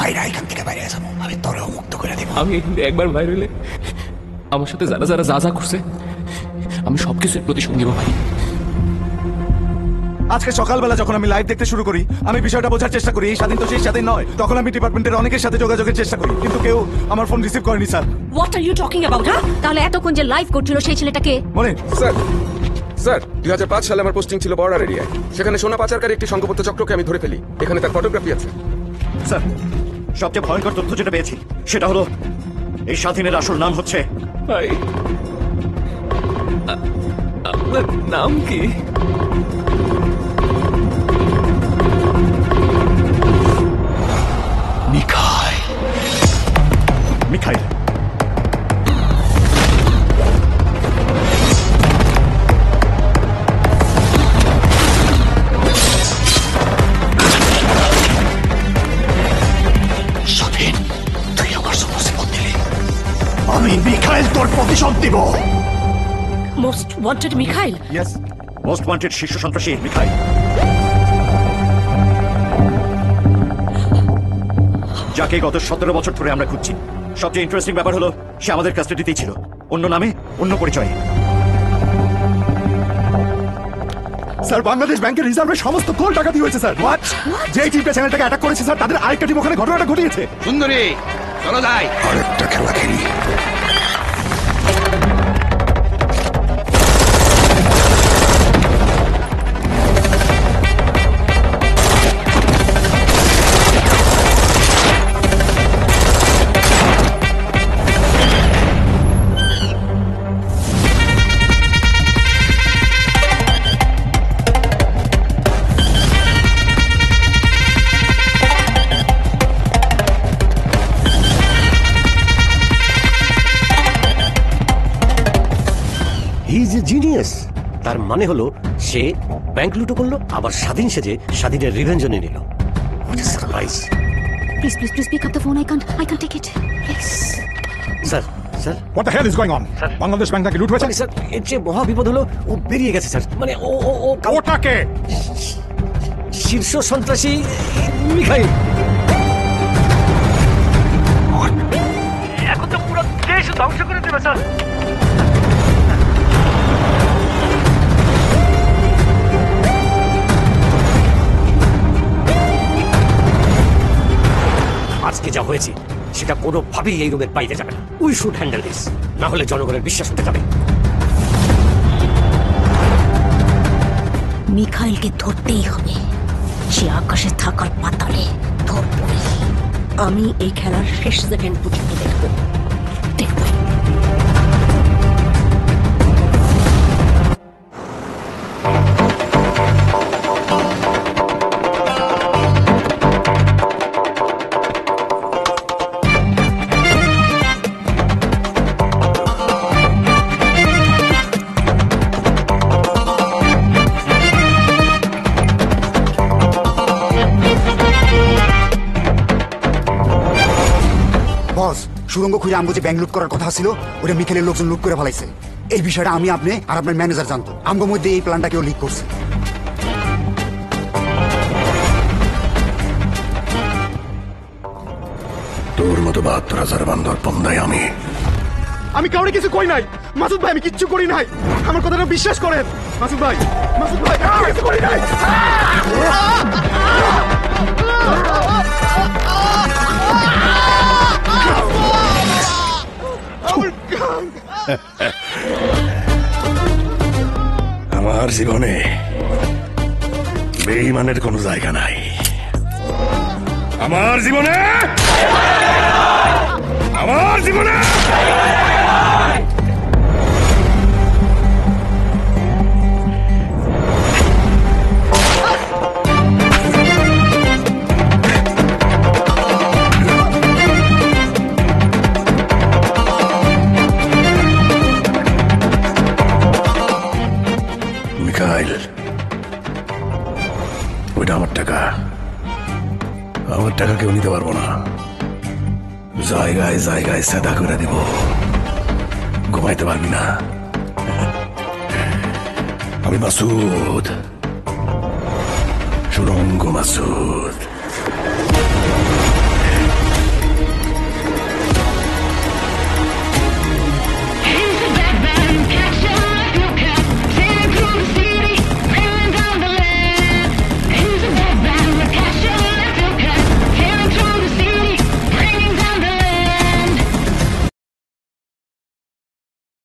বাইরে এখান থেকে বাইরে যাবো, আমি তোরেও মুক্ত করে দেবো। আমি একবার বাইরে হলে আমার সাথে যারা যারা যা যা করছে আমি সবকিছুর প্রতিশোধ নিব ভাই। আজকে সকালবেলা যখন আমি লাইভ দেখতে শুরু করি, আমি বিষয়টা বোঝার চেষ্টা করি এই স্বাধীন তো সেই স্বাধীন নয়। তখন আমি ডিপার্টমেন্টের অনেকের সাথে যোগাযোগের চেষ্টা করি, কিন্তু কেউ আমার ফোন রিসিভ করেনি sir. What are you talking about? হ্যাঁ, তাহলে এতক্ষণ যে লাইভ করছিল সেই ছেলেটাকে মনে স্যার 2005 সালে আমার পোস্টিং ছিল বর্ডার এরিয়ায়। সেখানে সোনা পাচারকারী একটি সংঘবদ্ধ চক্রকে আমি ধরে ফেলি। এখানে তার ফটোগ্রাফি আছে। স্যার সবচেয়ে ভয়ঙ্কর তথ্য যেটা পেয়েছি সেটা হলো এই স্বাধীনের আসল নাম হচ্ছে ভাই আপনার নাম কি? মিখাইল। মিখাইল স্বাধীন, তুই আমার মুসিবত দিলি, আমি মিখাইল তোর প্রতিশোধ দিব। Most wanted Mikhail? Yes, most wanted শীর্ষ সন্ত্রাসী মিখাইল। যাকে গত 17 বছর ধরে আমরা খুঁজছি। সবচেয়ে ইন্টারেস্টিং ব্যাপার হলো সে আমাদের কাস্টাডিতেই ছিল, অন্য নামে অন্য পরিচয়ে। স্যার বাংলাদেশ ব্যাংকের রিজার্ভে সমস্ত কোল ডাকাতি হয়েছে স্যার। হোয়াট? যে টিমটা চ্যানেলটাকে অ্যাটাক করেছে স্যার, তাদের আরেকটা টিম ওখানে ঘটনাটা ঘটিয়েছে। সুন্দরী চলো যাই। আরেকটা খেলা খেলি। He is a genius. তার মানে হলো সে ব্যাংক লুটো করলো, আবার স্বাধীন সেজে স্বাধীনের রিভেঞ্জও নিয়ে নিল। What is surprise. Please please please pick up the phone. I can't take it please. Sir sir what the hell is going on? Bangladesh bank নাকি লুট হয়েছে? স্যার এর চেয়ে মহা বিপদ হলো ও বেরিয়ে গেছে স্যার। মানে ও ও ও ওটাকে শীর্ষ সন্ত্রাসী মিখাইল। এখন তো পুরো দেশ ধ্বংস করে দেবে স্যার। আজকে যা হয়েছে সেটা কোনোভাবেই এই রুমের বাইরে যাবে না। উই শুড হ্যান্ডেল দিস, না হলে জনগণের বিশ্বাস উঠে যাবে। মিখাইলকে ধরতেই হবে। সে আকাশে থাকার পাতালে ধরবই। আমি এই খেলার শেষ সেকেন্ড পর্যন্ত দেখবো। বস, সুরঙ্গ খুঁজে আমগো যে ব্যাংক লুট করার কথা ছিল ওটা মিখাইলের লোকজন লুট করে ফেলাইছে। এই বিষয়টা আমি, আপনি আর আপনার ম্যানেজার জানতো। আমগো মধ্যে এই প্ল্যানটা কেউ লিক করছে। তোর মতো 72,000 বান্দর পন্দায় আমি কাউরে কিছু কই নাই মাসুদ ভাই, আমি কিচ্ছু করি নাই। আমার কথাটা বিশ্বাস করেন মাসুদ ভাই। মাসুদ ভাই আমি কিছু করি নাই। আমার জীবনে বেঈমানের কোনো জায়গা নাই। আমার জীবনে মিখাইল, ওইটা আমার টাকা। আমার টাকা কেউ নিতে পারবো না। জায়গায় জায়গায় সাদা করে দিব, ঘুমাইতে পারবি না। আমি মাসুদ, সুরঙ্গ মাসুদ।